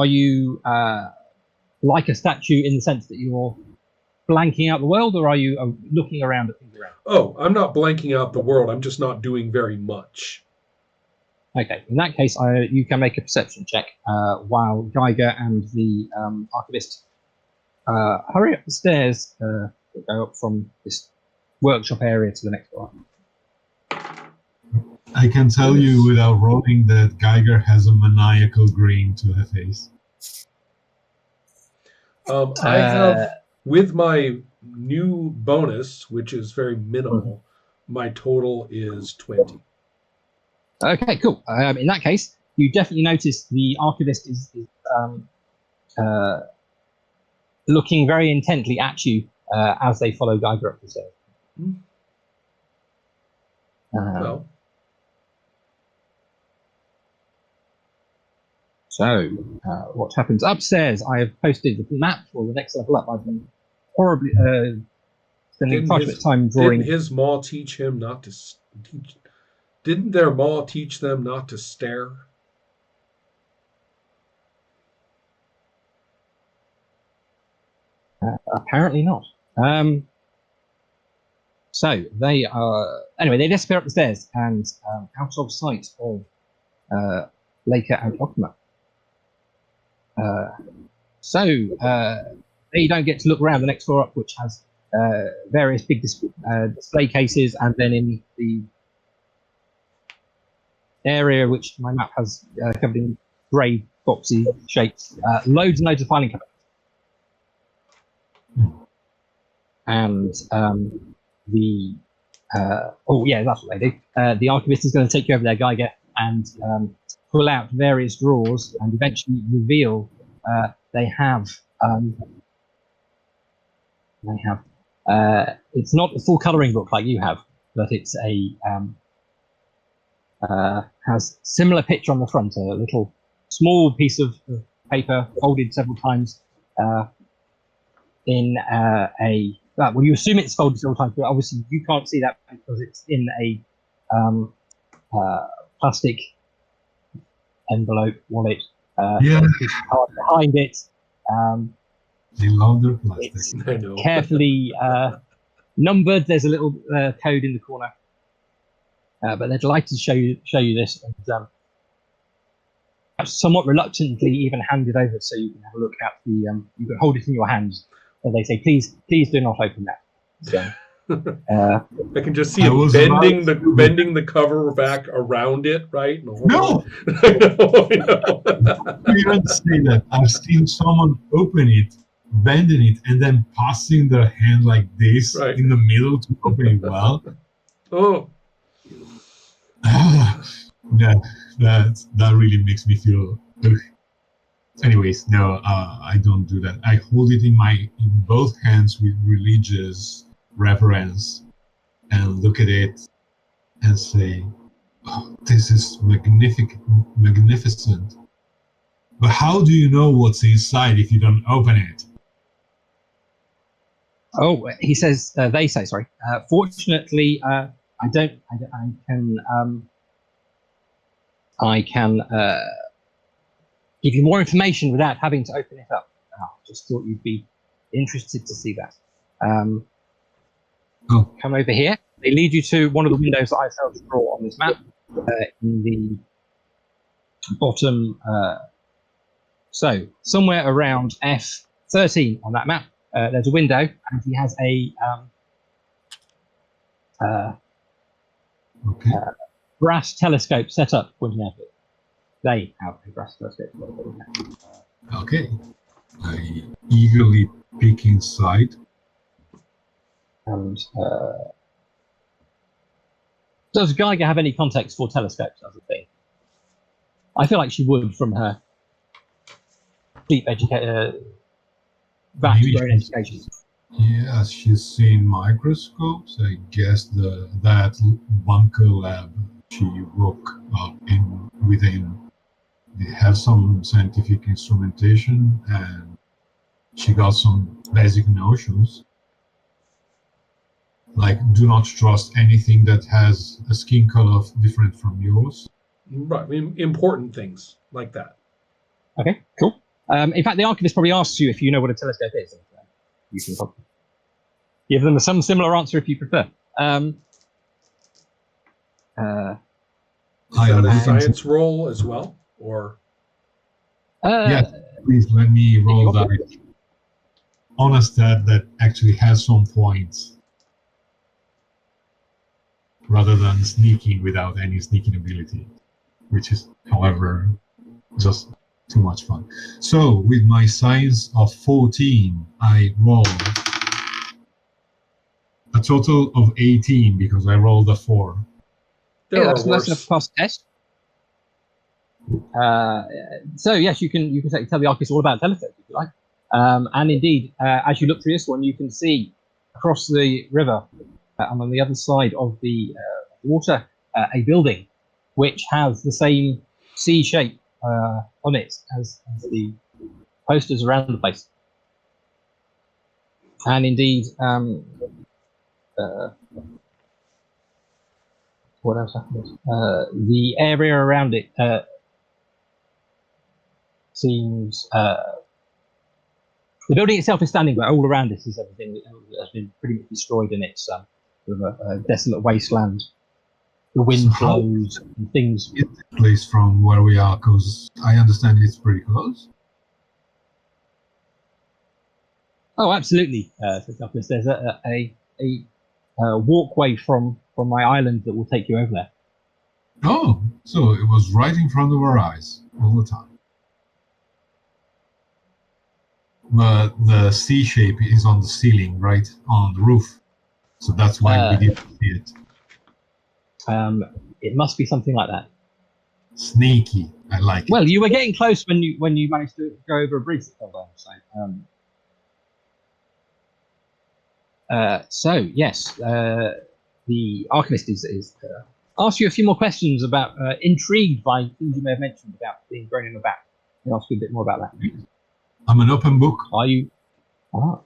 are you like a statue in the sense that you're blanking out the world, or are you looking around at things around? Oh, I'm not blanking out the world. I'm just not doing very much. Okay, in that case, you can make a perception check while Geiger and the archivist hurry up the stairs that go up from this workshop area to the next one. I can tell you without rolling that Geiger has a maniacal grin to her face. I have, with my new bonus, which is very minimal, my total is 20. Okay, cool. In that case, you definitely notice the archivist is looking very intently at you as they follow Geiger up the stairs. Well. So, what happens upstairs? I have posted the map for the next level up. I've been horribly spending quite a bit of time drawing. Didn't his maw teach him not to teach? Didn't their maw teach them not to stare? Apparently not. So they are. Anyway, they disappear up the stairs and out of sight of Leica and Okuma. So they don't get to look around the next floor up, which has various big display cases, and then in the area which my map has covered in grey boxy shapes, loads and loads of filing cabinets. And that's what they do. The archivist is going to take you over there, Geiger, and pull out various drawers and eventually reveal they have it's not a full colouring book like you have, but it's a has similar picture on the front, a little small piece of paper folded several times in well, you assume it's folded several times, but obviously you can't see that because it's in a plastic envelope wallet. Behind it, they love their plastic. It's carefully numbered. There's a little code in the corner, but they're delighted to show you this, and somewhat reluctantly even hand it over so you can have a look at the. You can hold it in your hands, and they say, "Please do not open that." So, I can just see him bending the cover back around it, right? No, I know. You don't say that. I've seen someone open it, bending it, and then passing their hand like this in the middle to open it well. Oh, that really makes me feel. Anyways, no, I don't do that. I hold it in both hands with religious reverence and look at it and say, oh, this is magnificent. But how do you know what's inside if you don't open it? Oh, he says, they say, sorry. Fortunately, I can give you more information without having to open it up. Just thought you'd be interested to see that. Come over here. They lead you to one of the windows that I failed to draw on this map. In the bottom, so somewhere around F13 on that map, there's a window, and he has a brass telescope set up pointing at it. They have a brass telescope. Okay. I eagerly peek inside. And does Geiger have any context for telescopes as a thing? I feel like she would from her deep vast grown education. Yeah, she's seen microscopes. I guess that bunker lab she woke up within. They have some scientific instrumentation, and she got some basic notions. Like, do not trust anything that has a skin color different from yours. Right, important things like that. Okay, cool. In fact, the archivist probably asks you if you know what a telescope is. And, you can probably give them some similar answer if you prefer. Is that a science roll as well, or? Yes, please let me roll that on a stat that actually has some points, rather than sneaking without any sneaking ability, which is, however, just too much fun. So, with my science of 14, I rolled a total of 18 because I rolled a 4. That's enough to pass the test. So yes, you can tell the archivist all about telescopes if you like. And indeed, as you look through this one, you can see across the river and on the other side of the water a building which has the same C shape on it as the posters around the place. And indeed, what else happened? The area around it seems the building itself is standing, but all around it is everything that has been pretty much destroyed, and it's sort of a desolate wasteland. The wind blows and things. It's a place from where we are, because I understand it's pretty close. Oh, absolutely. There's a walkway from my island that will take you over there. Oh, so it was right in front of our eyes all the time. But the C shape is on the ceiling, right on the roof. So that's why we didn't see it. It must be something like that. Sneaky, I like it. Well, you were getting close when you managed to go over a bridge. So yes, the archivist is ask you a few more questions about intrigued by things you may have mentioned about being grown in the back. I'll ask you a bit more about that. I'm an open book. Are you? Ah.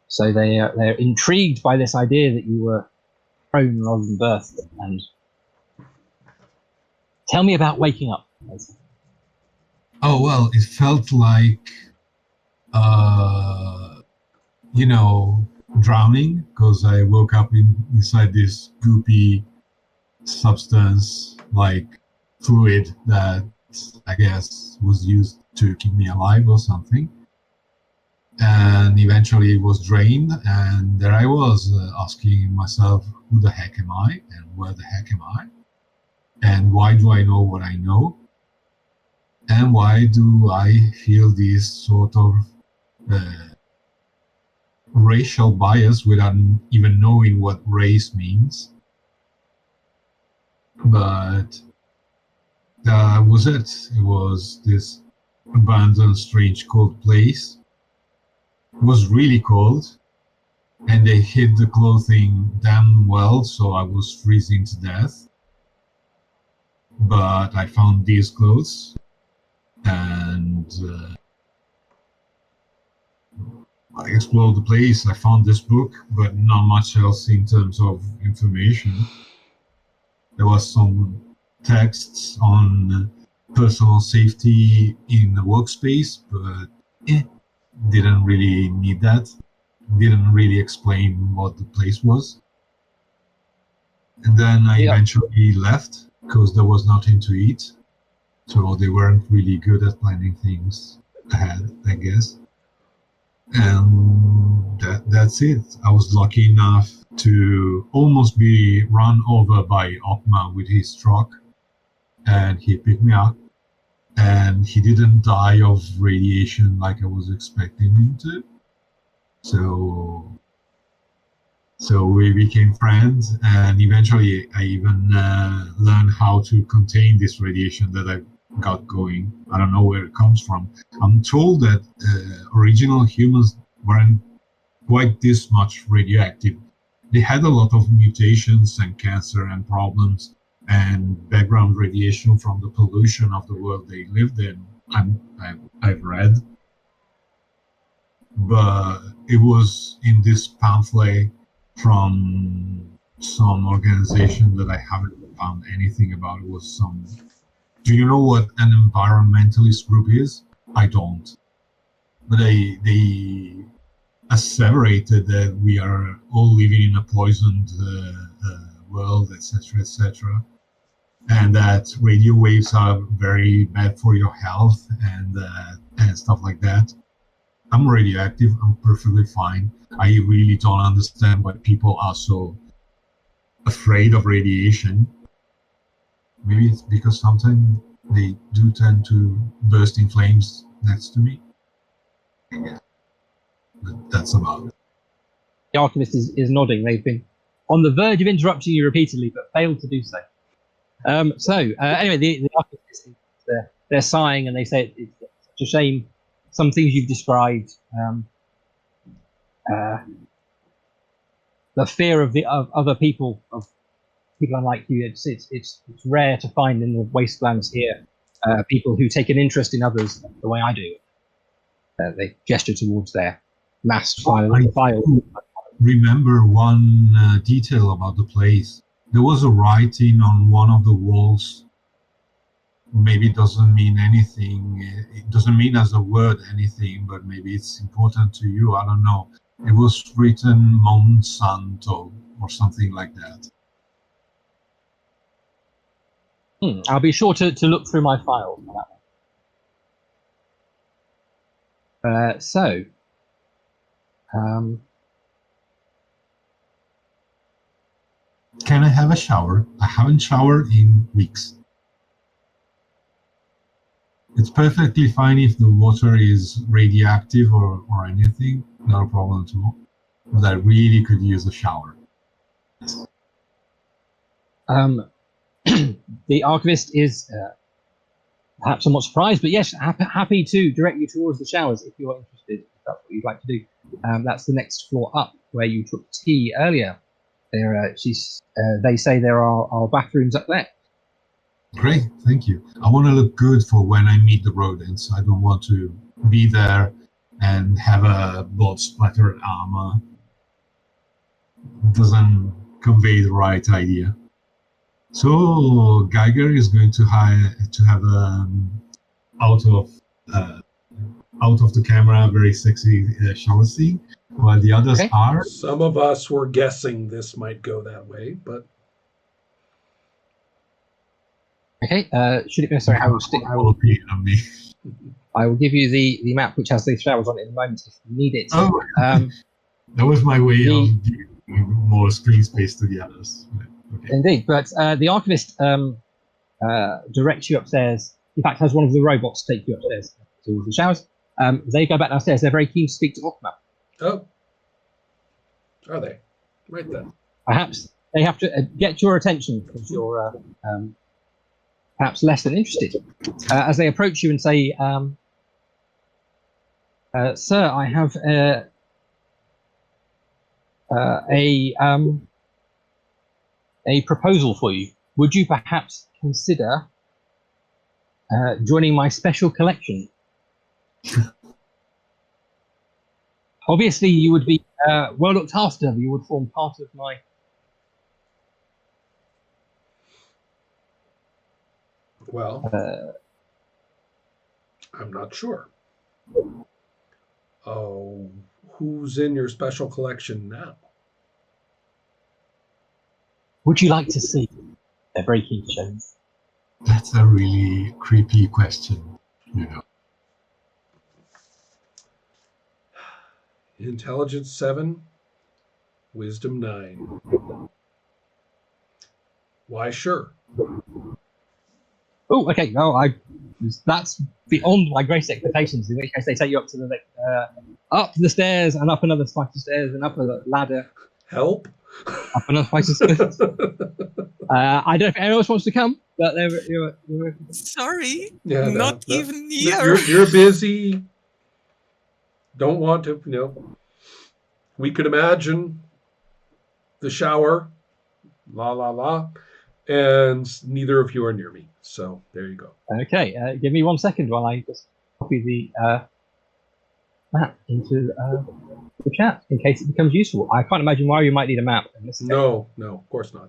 So they're intrigued by this idea that you were prone rather than birthed. And tell me about waking up. Oh well, it felt like, drowning, because I woke up inside this goopy substance, like fluid that I guess was used to keep me alive or something. And eventually it was drained, and there I was asking myself, who the heck am I, and where the heck am I, and why do I know what I know, and why do I feel this sort of racial bias without even knowing what race means. But that was it. It was this abandoned, strange, cold place. It was really cold, and they hid the clothing damn well, so I was freezing to death. But I found these clothes, and I explored the place. I found this book, but not much else in terms of information. There was some texts on personal safety in the workspace, but didn't really need that. Didn't really explain what the place was. And then I eventually left because there was nothing to eat. So they weren't really good at planning things ahead, I guess. And that's it. I was lucky enough to almost be run over by Okma with his truck, and he picked me up, and he didn't die of radiation like I was expecting him to. So we became friends, and eventually I even learned how to contain this radiation that I got going. I don't know where it comes from. I'm told that original humans weren't quite this much radioactive. They had a lot of mutations and cancer and problems and background radiation from the pollution of the world they lived in. I've read. But it was in this pamphlet from some organization that I haven't found anything about. It was some Do you know what an environmentalist group is? I don't. But they asseverated that we are all living in a poisoned world, etc., etc., and that radio waves are very bad for your health and stuff like that. I'm radioactive. I'm perfectly fine. I really don't understand why people are so afraid of radiation. Maybe it's because sometimes they do tend to burst in flames next to me. Yeah. But that's about it. The Archivist is nodding. They've been on the verge of interrupting you repeatedly, but failed to do so. Anyway, the Archivist, they're sighing and they say it's such a shame. Some things you've described, the fear of other people, of people unlike you. It's rare to find in the wastelands here people who take an interest in others the way I do. They gesture towards their massed file. Remember one detail about the place. There was a writing on one of the walls. Maybe it doesn't mean anything. It doesn't mean as a word anything, but maybe it's important to you. I don't know. It was written Monsanto or something like that. I'll be sure to look through my files for that one. Can I have a shower? I haven't showered in weeks. It's perfectly fine if the water is radioactive or anything, no problem at all. But I really could use a shower. The Archivist is perhaps somewhat surprised, but yes, happy to direct you towards the showers if you're interested, if that's what you'd like to do. That's the next floor up where you took tea earlier. They say there are bathrooms up there. Great, thank you. I want to look good for when I meet the rodents. I don't want to be there and have a blood-splattered armor. It doesn't convey the right idea. So Geiger is going to have out of the camera very sexy shower scene, while the others are. Some of us were guessing this might go that way, but. Okay, should it be necessary, I will give you the map which has the showers on it in a moment if you need it. Oh, that was my way of giving more screen space to the others. Okay. Indeed, but the Archivist directs you upstairs. In fact, has one of the robots take you upstairs to the showers. They go back downstairs. They're very keen to speak to Ockmap. Oh, are they? Right then. Perhaps they have to get your attention because you're perhaps less than interested. As they approach you and say, "Sir, I have a proposal for you. Would you perhaps consider joining my special collection?" Obviously, you would be well looked after. You would form part of my. Well, I'm not sure. Oh, who's in your special collection now? Would you like to see? They're very keen to show you. That's a really creepy question, you know. Intelligence 7, Wisdom 9. Why, sure. Oh, okay. No, that's beyond my greatest expectations. In which case, they take you up to up the stairs and up another flight of stairs and up a ladder. Help. Up another flight of stairs. I don't know if anyone else wants to come, but you're sorry, yeah, not even here. You're busy. Don't want to, We could imagine the shower, la la la, and neither of you are near me. So there you go. Okay, give me 1 second while I just copy the map into the chat in case it becomes useful. I can't imagine why you might need a map in this case. No, of course not.